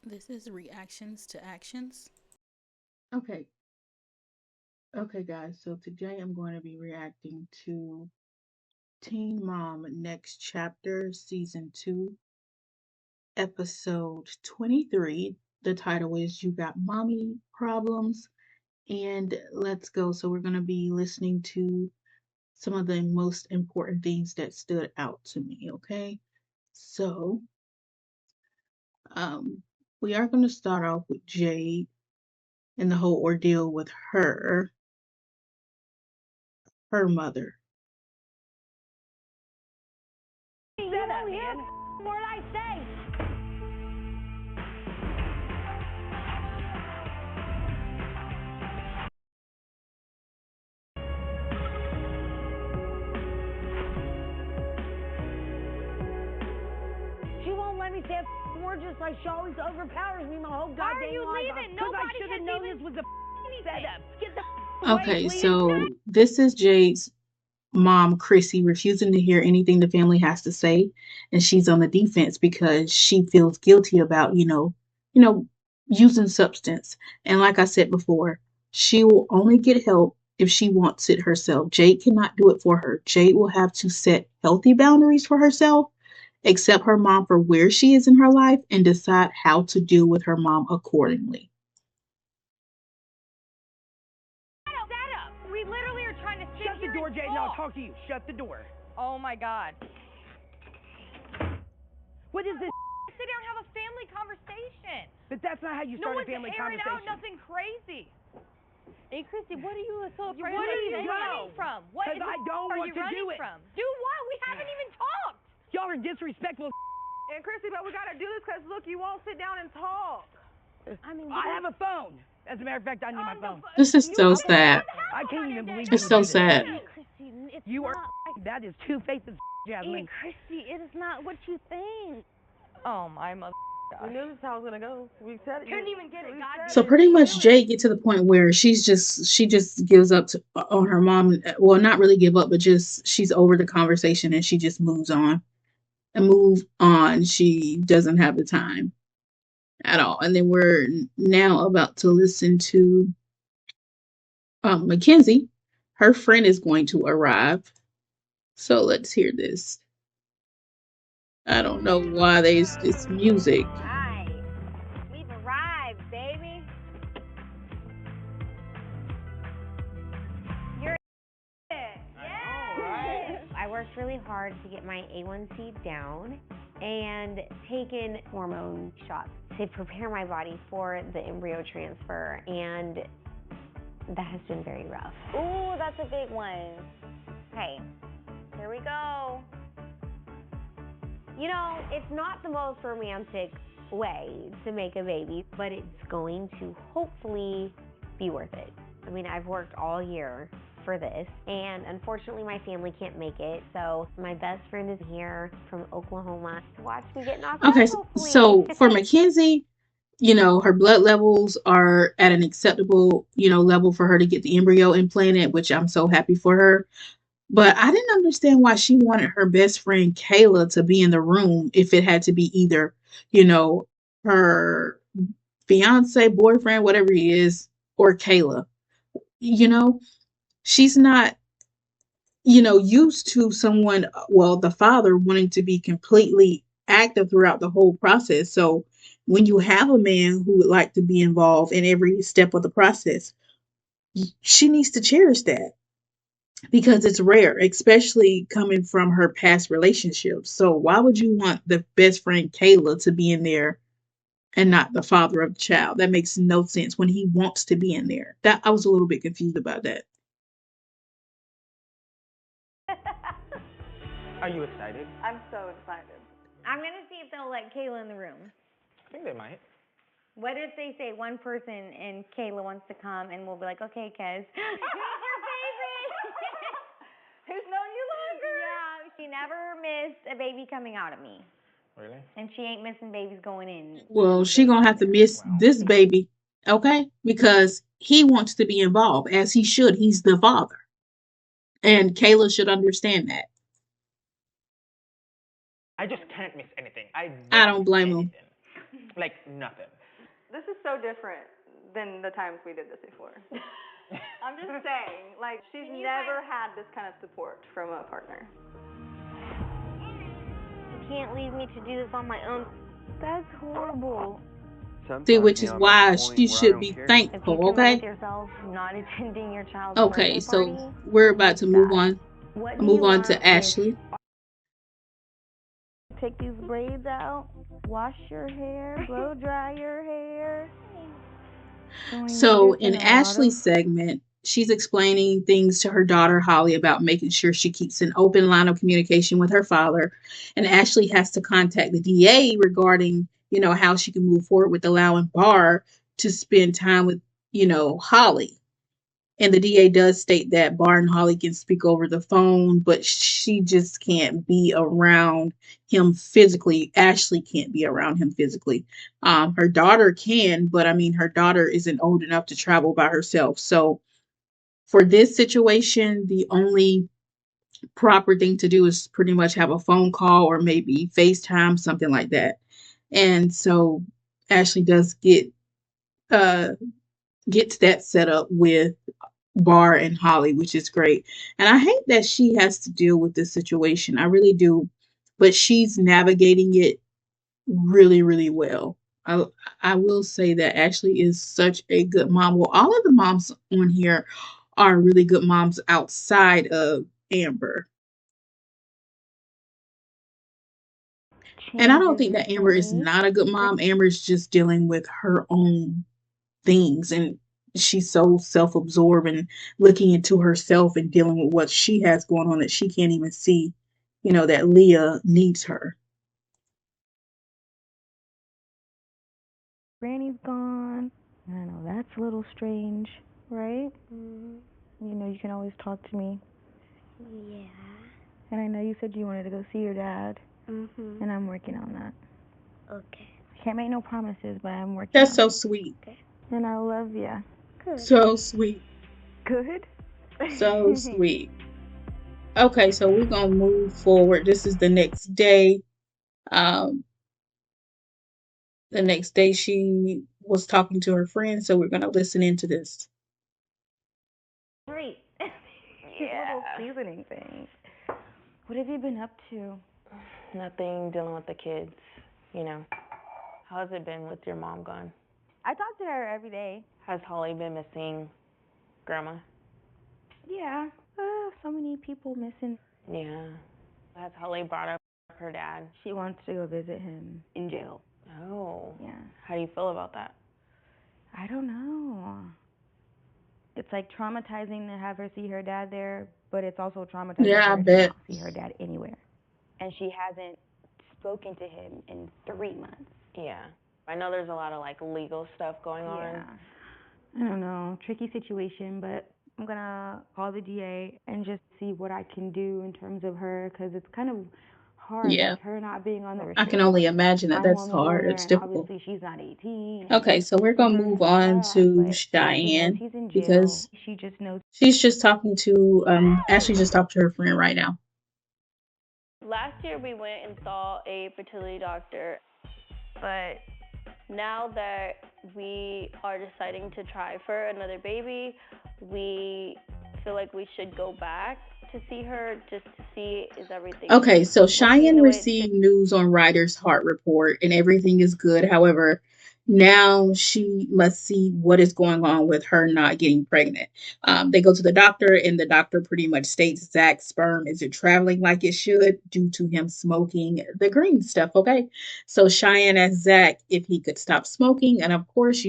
This is reactions to actions. Okay. Okay, guys. So today I'm going to be reacting to Teen Mom Next Chapter, Season 2, Episode 23. The title is You Got Mommy Problems. And let's go. So we're going to be listening to some of the most important things that stood out to me. Okay. So um, we are going to start off with Jade and the whole ordeal with her mother. Shut up, man. What I say? She won't let me say a word, just like she always overpowers me my whole goddamn life. Why are you leaving? Because I Nobody should has have known even this was a anything. setup. Get the away, Okay, please. so this is Jade's mom, Chrissy, refusing to hear anything the family has to say, and she's on the defense because she feels guilty about, using substance. And like I said before, she will only get help if she wants it herself. Jade cannot do it for her. Jade will have to set healthy boundaries for herself, accept her mom for where she is in her life, and decide how to deal with her mom accordingly. Setup. We literally are trying to sit Shut the here door, and Jade, and I'll talk. talk to you. Shut the door. Oh my God. What is this? Sit down and have a family conversation. But that's not how you No start a one's family airing conversation. out nothing crazy. Hey, Christy, what are you so afraid What of? are you Go. running from? What 'Cause I don't are want you to running do it. from? Do what? We haven't even talked. Y'all are disrespectful. And Christy, but we gotta do this because look, you won't sit down and talk. I mean, I have a phone. As a matter of fact, I need my phone. This is so sad. I can't even believe It's you so did this. sad. Christy, it's You are. not. That is two-faced, Jasmine. Christy, it is not what you think. Oh my mother. We knew this is how it was gonna go. We said it. Couldn't even get it. God So pretty much Jade get to the point where she just gives up on her mom. Well, not really give up, but just she's over the conversation and she just moves on and move on. She doesn't have the time at all. And then we're now about to listen to Mackenzie. Her friend is going to arrive. So let's hear this. I don't know why there's this music. Hi, we've arrived, baby. You're it. Yeah. I worked really hard to get my A1C down and taken hormone shots to prepare my body for the embryo transfer, and that has been very rough. Ooh, that's a big one. Okay, here we go. You know, it's not the most romantic way to make a baby, but it's going to hopefully be worth it. I mean, I've worked all year for this, and unfortunately my family can't make it, so my best friend is here from Oklahoma to watch me get knocked Okay, out, hopefully. so for Mackenzie, her blood levels are at an acceptable, level for her to get the embryo implanted, which I'm so happy for her. But I didn't understand why she wanted her best friend Kayla to be in the room if it had to be either, her fiance, boyfriend, whatever he is, or Kayla. You know, she's not, used to someone, well, the father wanting to be completely active throughout the whole process. So when you have a man who would like to be involved in every step of the process, she needs to cherish that because it's rare, especially coming from her past relationships. So why would you want the best friend Kayla to be in there and not the father of the child? That makes no sense when he wants to be in there. That I was a little bit confused about that. Are you excited? I'm so excited. I'm gonna see if they'll let Kayla in the room. I think they might. What if they say one person and Kayla wants to come and we'll be like, okay, Kez. Who's your favorite? Who's known you longer? Yeah, she never missed a baby coming out of me. Really? And she ain't missing babies going in. Well, she gonna have to miss this baby, okay? Because he wants to be involved, as he should. He's the father. And Kayla should understand that. I just can't miss anything. I don't blame him. Like, nothing. This is so different than the times we did this before. I'm just saying, like, she's never had this kind of support from a partner. You can't leave me to do this on my own. That's horrible. See, which is why she should be If you thankful, commit with okay? yourself not attending your child's Okay, birthday so party, we're about to move on. what do Move you on want to with Ashley. Take these braids out, wash your hair, blow dry your hair. So in Ashley's segment, she's explaining things to her daughter Holly about making sure she keeps an open line of communication with her father. And Ashley has to contact the DA regarding, how she can move forward with allowing Barr to spend time with, Holly. And the DA does state that Barr and Holly can speak over the phone, but she just can't be around him physically. Ashley can't be around him physically. Her daughter can, but I mean, her daughter isn't old enough to travel by herself. So for this situation, the only proper thing to do is pretty much have a phone call or maybe FaceTime, something like that. And so Ashley does gets that set up with Barr and Holly, which is great. And I hate that she has to deal with this situation. I really do. But she's navigating it really, really well. I will say that Ashley is such a good mom. Well, all of the moms on here are really good moms outside of Amber. And I don't think that Amber is not a good mom. Amber's just dealing with her own things, and she's so self-absorbed and looking into herself and dealing with what she has going on that she can't even see, that Leah needs her. Granny's gone. I know, that's a little strange, right? You can always talk to me. Yeah. And I know you said you wanted to go see your dad. Mhm. And I'm working on that. Okay. I can't make no promises, but I'm working That's on so it. sweet. Okay. And I love you. Good. So sweet. Good? So sweet. Okay, so we're going to move forward. This is the next day. The next day she was talking to her friend, so we're going to listen into this. Great. Little seasoning thing. What have you been up to? Nothing, dealing with the kids, How has it been with your mom gone? I talk to her every day. Has Holly been missing Grandma? Yeah. So many people missing. Yeah. Has Holly brought up her dad? She wants to go visit him in jail. Oh. Yeah. How do you feel about that? I don't know. It's like traumatizing to have her see her dad there, but it's also traumatizing Yeah, for I her bet. to not see her dad anywhere. And she hasn't spoken to him in 3 months. Yeah. I know there's a lot of legal stuff going on. Yeah. I don't know. Tricky situation, but I'm going to call the DA and just see what I can do in terms of her, because it's kind of hard, Yeah. like her not being on the I can only imagine that I'm that's on the hard. order, It's and difficult. obviously she's not 18. Okay, so we're going to move on to But Cheyenne he's in jail. because She just knows. she's just talking to, Ashley just talked to her friend right now. Last year we went and saw a fertility doctor, but now that we are deciding to try for another baby, we feel like we should go back to see her just to see is everything Okay, so working Cheyenne the way it received news on Ryder's heart report and everything is good. However, now she must see what is going on with her not getting pregnant. They go to the doctor, and the doctor pretty much states Zach's sperm isn't traveling like it should due to him smoking the green stuff. Okay, so Cheyenne asked Zach if he could stop smoking, and of course,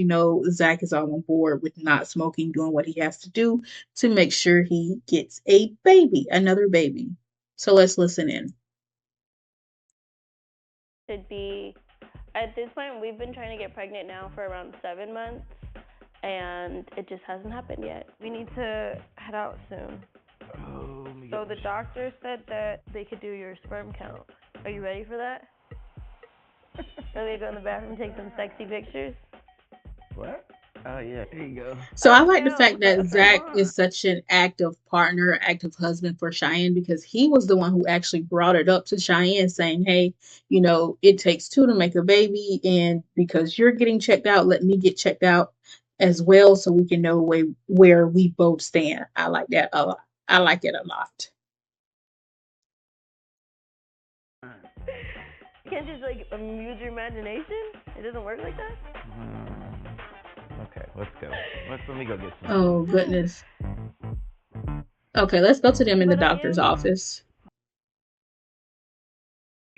Zach is all on board with not smoking, doing what he has to do to make sure he gets a baby, another baby. So let's listen in. should be. At this point, we've been trying to get pregnant now for around 7 months, and it just hasn't happened yet. We need to head out soon. So the doctor said that they could do your sperm count. Are you ready for that? Are we gonna go in the bathroom and take some sexy pictures? What? Oh, yeah. There you go. So I like the fact that Zach is such an active partner, active husband for Cheyenne, because he was the one who actually brought it up to Cheyenne saying, hey, it takes two to make a baby. And because you're getting checked out, let me get checked out as well so we can know where we both stand. I like that a lot. I like it a lot. You can't just like amuse your imagination? It doesn't work like that? Okay, let's go. Let me go get some. Oh, goodness. Okay, let's go to them in the doctor's office.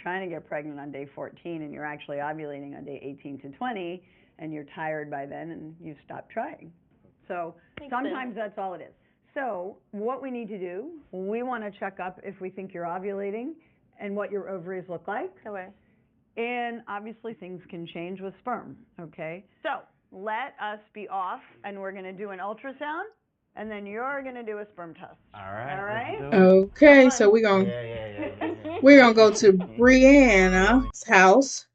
Trying to get pregnant on day 14 and you're actually ovulating on day 18 to 20 and you're tired by then and you've stopped trying. So sometimes that's all it is. So what we need to do, we want to check up if we think you're ovulating and what your ovaries look like. Okay. And obviously things can change with sperm, okay? So let us be off and we're going to do an ultrasound and then you're going to do a sperm test. All right. All right? Okay, so we're going to go to Brianna's house.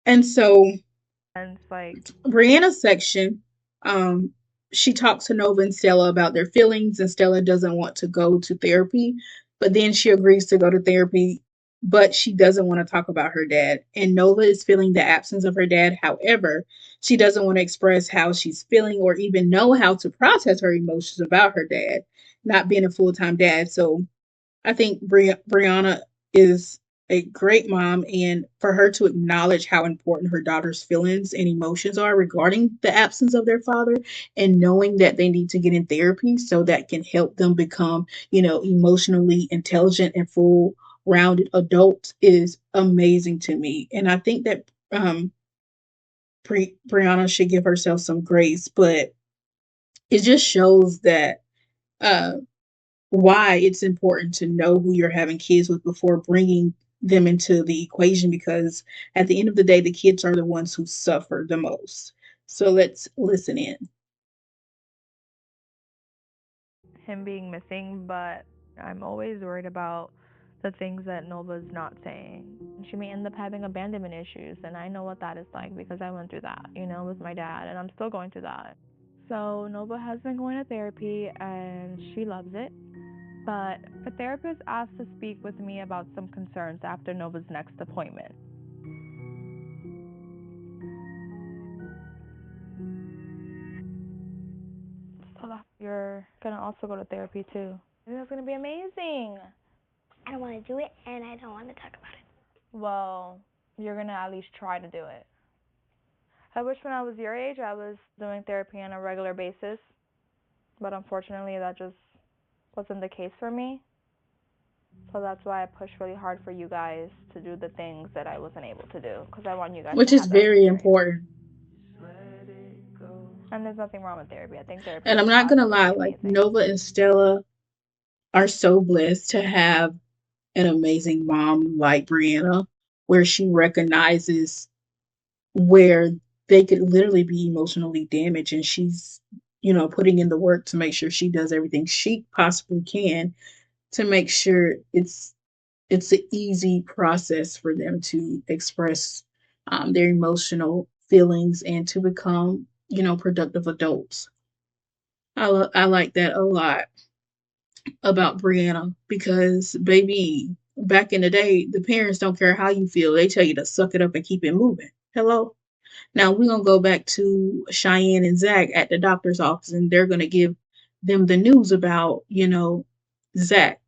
And so Brianna's section, she talks to Nova and Stella about their feelings, and Stella doesn't want to go to therapy, but then she agrees to go to therapy, but she doesn't want to talk about her dad. And Nova is feeling the absence of her dad. However, she doesn't want to express how she's feeling or even know how to process her emotions about her dad not being a full-time dad. So I think Brianna is a great mom, and for her to acknowledge how important her daughter's feelings and emotions are regarding the absence of their father, and knowing that they need to get in therapy so that can help them become, emotionally intelligent and full rounded adults is amazing to me. And I think that Brianna should give herself some grace, but it just shows that why it's important to know who you're having kids with before bringing them into the equation, because at the end of the day, the kids are the ones who suffer the most. So let's listen in. Him being missing, but I'm always worried about the things that Nova's not saying. She may end up having abandonment issues, and I know what that is like because I went through that, with my dad, and I'm still going through that. So Nova has been going to therapy, and she loves it. But a therapist asked to speak with me about some concerns after Nova's next appointment. Stella, you're gonna also go to therapy too. That's gonna be amazing. I don't want to do it, and I don't want to talk about it. Well, you're gonna at least try to do it. I wish when I was your age, I was doing therapy on a regular basis. But unfortunately, that just wasn't the case for me. So that's why I push really hard for you guys to do the things that I wasn't able to do, because I want you guys Which to is have very important. And there's nothing wrong with therapy. I think therapy. And I'm not gonna lie, like Nova and Stella are so blessed to have an amazing mom like Brianna, where she recognizes where they could literally be emotionally damaged, and she's putting in the work to make sure she does everything she possibly can to make sure it's an easy process for them to express their emotional feelings and to become productive adults. I like that a lot about Brianna, because baby, back in the day, the parents don't care how you feel, they tell you to suck it up and keep it moving. Hello. Now we're going to go back to Cheyenne and Zach at the doctor's office, and they're going to give them the news about, Zach.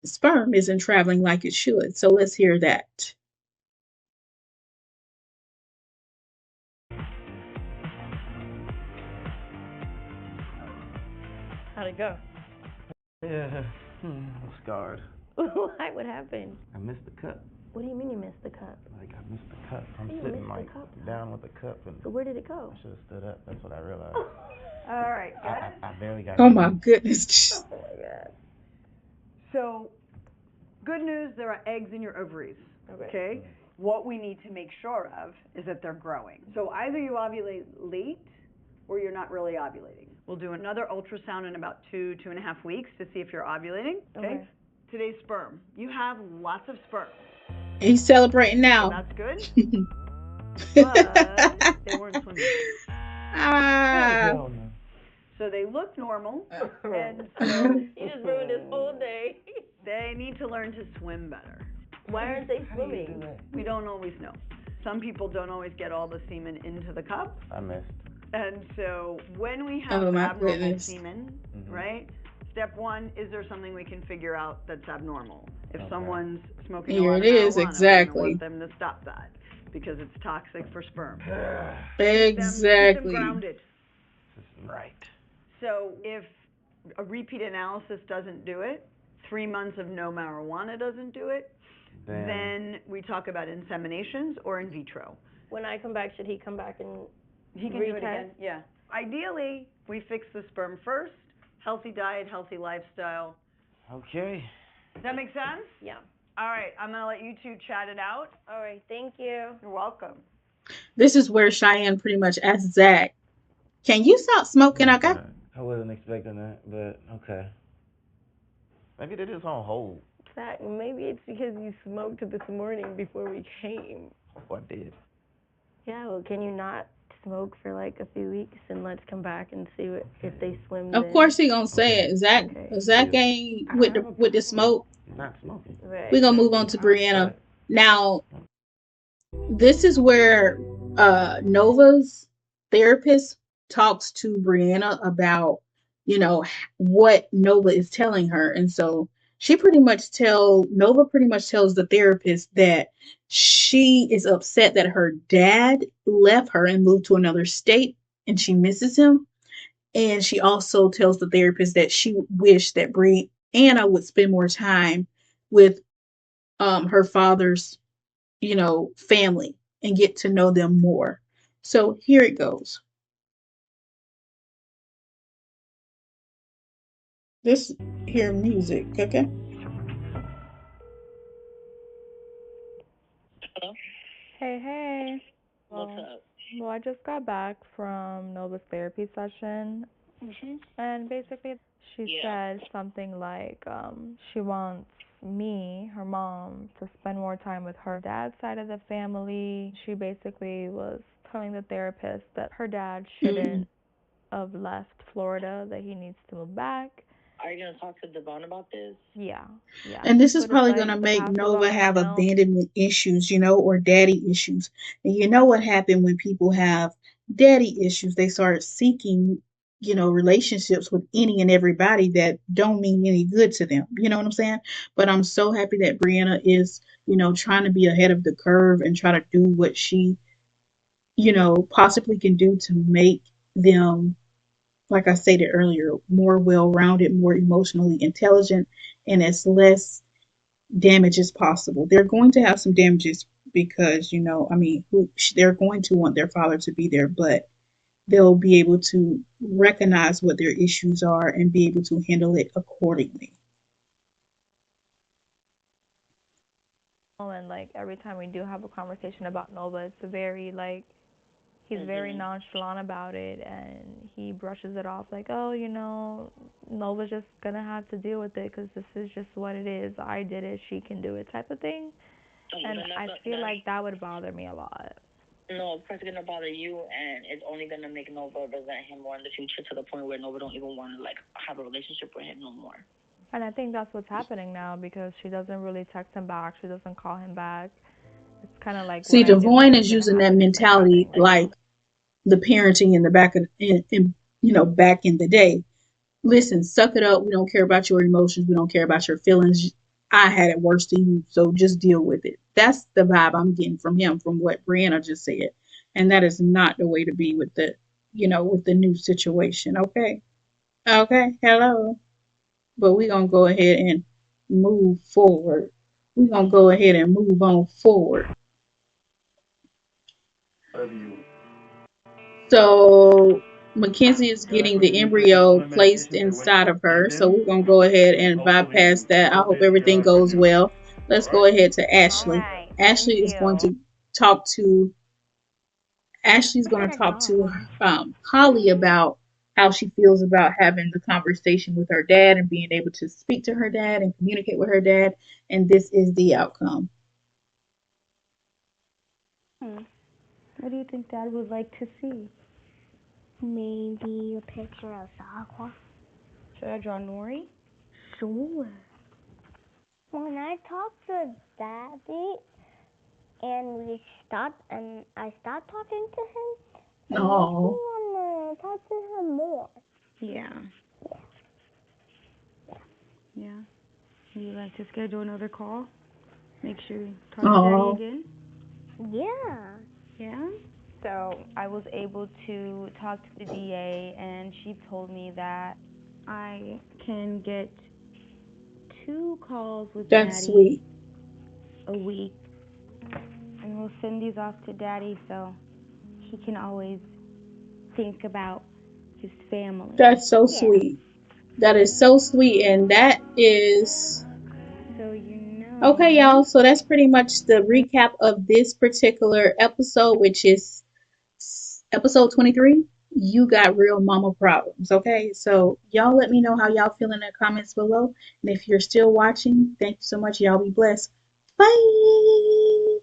Sperm isn't traveling like it should. So let's hear that. How'd it go? Yeah, I'm scarred. Why? What happened? I missed the cup. What do you mean you missed the cup? Like, I missed the cup. I'm You sitting missed the cup? down with the cup, and So where did it go? I should have stood up. That's what I realized. All right. I barely got Oh my goodness. Oh my god. So, good news, there are eggs in your ovaries, okay? What we need to make sure of is that they're growing. So either you ovulate late or you're not really ovulating. We'll do another ultrasound in about 2.5 weeks to see if you're ovulating, okay? Today's sperm. You have lots of sperm. He's celebrating now. So that's good. But They weren't swimming. Hell no. So they look normal, and so You just ruined his whole day. they need to learn to swim better. Why aren't they swimming? We don't always know. Some people don't always get all the semen into the cup. I missed. And so when we have Oh, my abnormal goodness. semen, right? Step one, is there something we can figure out that's abnormal? If someone's smoking a Here lot it of is, marijuana, exactly. we want them to stop that because it's toxic for sperm. Keep them Exactly. grounded. Right. So if a repeat analysis doesn't do it, 3 months of no marijuana doesn't do it, then we talk about inseminations or in vitro. When I come back, should he come back and He can do it again, yeah. Ideally, we fix the sperm first, healthy diet, healthy lifestyle. Okay. Does that make sense? Yeah. All right, I'm going to let you two chat it out. All right, thank you. You're welcome. This is where Cheyenne pretty much asked Zach, can you stop smoking, okay? I wasn't expecting that, but okay. Maybe they're just on hold. Zach, maybe it's because you smoked this morning before we came. Oh, I did. Yeah, well, can you not smoke for like a few weeks and let's come back and see if they swim Of then? course he gonna say it. Zach Okay. ain't with the smoke. Not smoking. Right. We're gonna move on to Brianna. Now, this is where Nova's therapist talks to Brianna about, you know, what Nova is telling her. And so Nova pretty much tells the therapist that she is upset that her dad left her and moved to another state and she misses him. And she also tells the therapist that she wished that Brianna would spend more time with her father's, family and get to know them more. So here it goes. This here music, okay? Hey. What's up? Well, I just got back from Nova's therapy session, and basically she said something like she wants me, her mom, to spend more time with her dad's side of the family. She basically was telling the therapist that her dad shouldn't have left Florida, that he needs to move back. Are you gonna talk to Devon about this? Yeah. And this is But probably it's going to like the make past Nova about have now. abandonment issues, or daddy issues. And you know what happened when people have daddy issues? They start seeking, relationships with any and everybody that don't mean any good to them. You know what I'm saying? But I'm so happy that Brianna is, trying to be ahead of the curve and try to do what she, possibly can do to make them, like I stated earlier, more well-rounded, more emotionally intelligent, and as less damage as possible. They're going to have some damages because, they're going to want their father to be there, but they'll be able to recognize what their issues are and be able to handle it accordingly. And like every time we do have a conversation about Nova, it's very like he's very nonchalant about it, and he brushes it off like, oh, Nova's just gonna have to deal with it because this is just what it is. I did it, she can do it, type of thing. And I feel like that would bother me a lot. No, of course it's gonna bother you, and it's only gonna make Nova resent him more in the future to the point where Nova don't even want to like have a relationship with him no more. And I think that's what's happening now because she doesn't really text him back. She doesn't call him back. It's kind of like See, Devon is using that mentality like the parenting in the back back in the day. Listen, suck it up. We don't care about your emotions. We don't care about your feelings. I had it worse than you, so just deal with it. That's the vibe I'm getting from him, from what Brianna just said. And that is not the way to be with the new situation. Okay. Hello. But we're going to go ahead and move forward. We're going to go ahead and move on forward. So Mackenzie is getting the embryo placed inside of her. So we're going to go ahead and bypass that. I hope everything goes well. Let's go ahead to Ashley. Ashley's going to talk to Holly about how she feels about having the conversation with her dad and being able to speak to her dad and communicate with her dad. And this is the outcome. What do you think Dad would like to see? Maybe a picture of Aqua. Should I draw Nori? Sure. When I talked to Daddy and I stopped talking to him, it makes me Oh, want to talk to him more. Yeah. Yeah. Would you like to schedule another call? Make sure you talk to Daddy oh, again? Yeah. Yeah? So I was able to talk to the DA, and she told me that I can get 2 calls with that's Daddy sweet. a week, and we'll send these off to Daddy so he can always think about his family. That's so Yeah. sweet. That is so sweet, and that is So you know. okay, y'all. So that's pretty much the recap of this particular episode, which is episode 23. You got real mama problems. Okay, so y'all let me know how y'all feel in the comments below. And if you're still watching, thank you so much. Y'all be blessed. Bye.